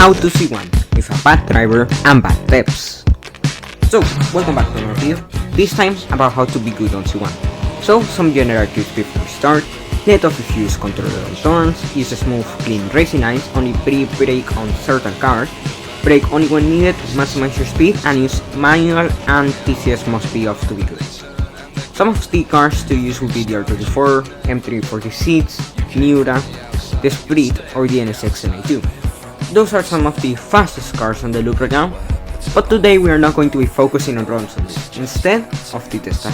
how to see one with a bad driver and bad tips. So, welcome back to another video, this time about how to be good on C1. So, some general tips before we start. Let off if you use controller on turns, use a smooth clean racing lines, only pre-brake on certain cars, brake only when needed, maximize your speed, and use manual and TCS must be off to be good. Some of the cars to use will be the R34, M346, Miura, the Esprit or the NSX NA2. Those are some of the fastest cars on the loop right now, but today we are not going to be focusing on runs on this, instead of the Testa.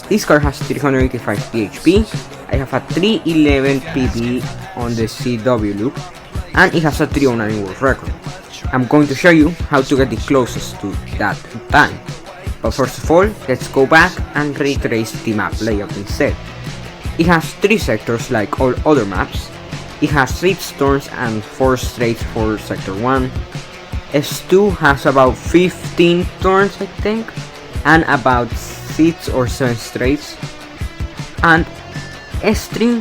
This car has 385 bhp, I have a 311 PB on the CW loop, and it has a 309 world record. I'm going to show you how to get the closest to that time. But first of all, let's go back and retrace the map layout instead. It has 3 sectors like all other maps. It has 6 turns and 4 straights for sector 1. S2 has about 15 turns I think, and about 6 or 7 straights. And S3,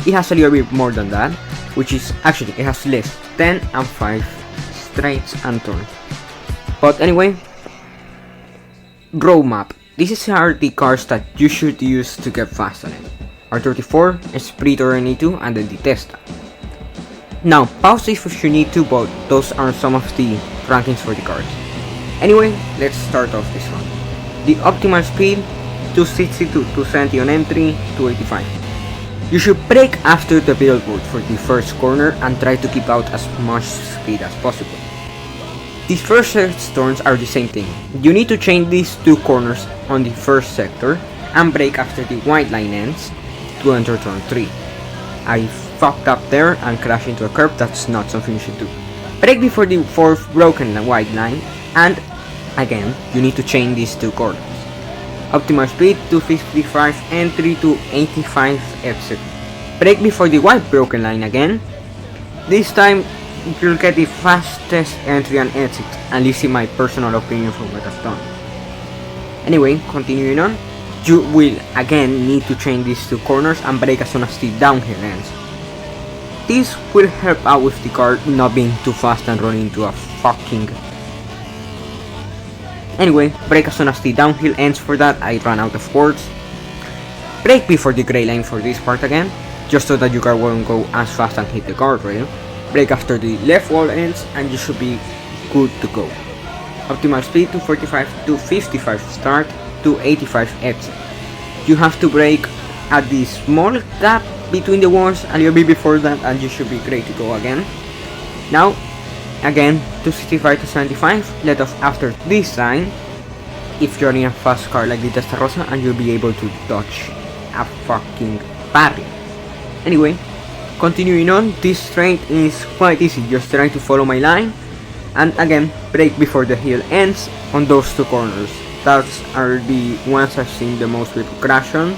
it has a little bit more than that, which is actually, it has less, 10 and 5 straights and turns. But anyway, road map. These are the cars that you should use to get fast on it. R34, Esprit or NA2, and then the Testa. Now, pause if you need to, but those are some of the rankings for the cars. Anyway, let's start off this one. The optimal speed, 260 to 270 on M3, 285. You should brake after the billboard for the first corner and try to keep out as much speed as possible. The first 6 turns are the same thing. You need to change these 2 corners on the first sector and brake after the white line ends to enter turn 3. I fucked up there and crashed into a curb. That's not something you should do. Brake before the 4th broken white line, and again you need to change these 2 corners. Optimal speed 255 entry to 85 exit. Brake before the white broken line again. This time you'll get the fastest entry and exit, at least in my personal opinion from what I've done. Anyway, continuing on, you will again need to change these 2 corners and brake as soon as the downhill ends. This will help out with the car not being too fast and running into a fucking... Anyway, brake as soon as the downhill ends. For that, I ran out of words. Brake before the grey line for this part again, just so that your car won't go as fast and hit the guardrail. Brake after the left wall ends and you should be good to go. Optimal speed 245 to 55 start to 85 exit. You have to brake at the small gap between the walls a little bit before that and you should be great to go again. Now, again 265 to 75, let off after this line if you're in a fast car like the Testa and you'll be able to dodge a fucking barrier. Anyway, continuing on, this straight is quite easy, just trying to follow my line and again brake before the hill ends on those 2 corners. Those are the ones I've seen the most people crash on.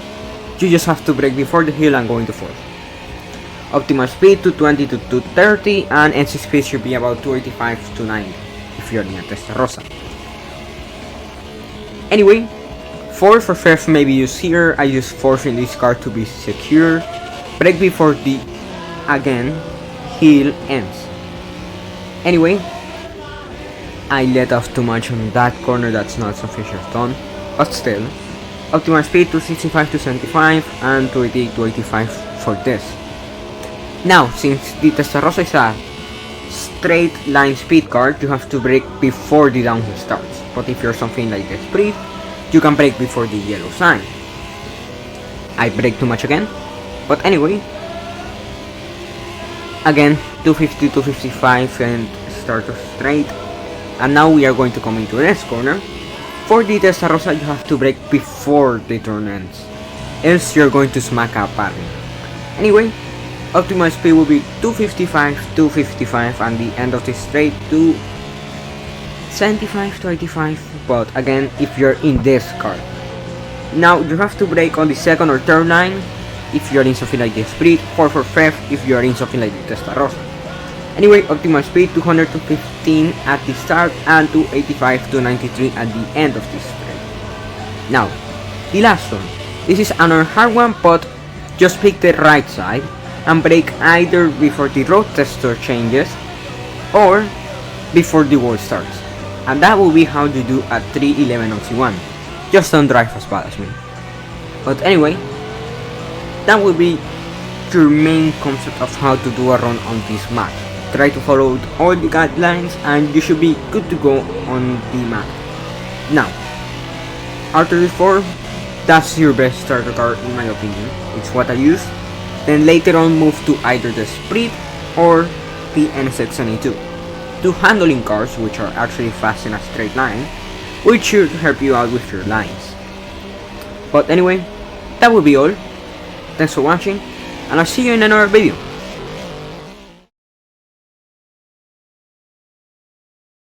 You just have to brake before the hill and go into 4th. Optimal speed 220 to 230 and exit speed should be about 285 to 90 if you're in a Testa. Anyway, 4th for 5th maybe use here. I use 4th in this car to be secure. Brake before the, again, hill ends. Anyway, I let off too much on that corner, that's not something I've done, but still. Optimal speed 265 to 75 and 280 to 85 for this. Now, since the Testa is a straight line speed car, you have to brake before the downhill starts. But if you're something like the Esprit, you can brake before the yellow sign. I brake too much again, but anyway. Again, 250 to 55 and start off straight. And now we are going to come into the next corner. For the Testa you have to brake before the turn ends, else you're going to smack a barrier. Anyway, optimal speed will be 255, 255 and the end of the straight to 75 to 85, but again if you're in this car. Now you have to brake on the 2nd or 3rd line if you're in something like the Esprit, 4 for 5 if you're in something like the Testa. Anyway, optimal speed 200 to 15 at the start and 285 to 93 at the end of this straight. Now, the last one. This is another hard one, but just pick the right side and brake either before the road tester changes or before the war starts. And that will be how you do at 3:11 on C1. Just don't drive as bad as me. But anyway, that will be your main concept of how to do a run on this map. Try to follow all the guidelines and you should be good to go on the map. Now, R34, that's your best starter car in my opinion. It's what I use. Then later on move to either the Esprit or the NSX NA2. Two handling cars which are actually fast in a straight line, which should help you out with your lines. But anyway, that will be all. Thanks for watching, and I'll see you in another video.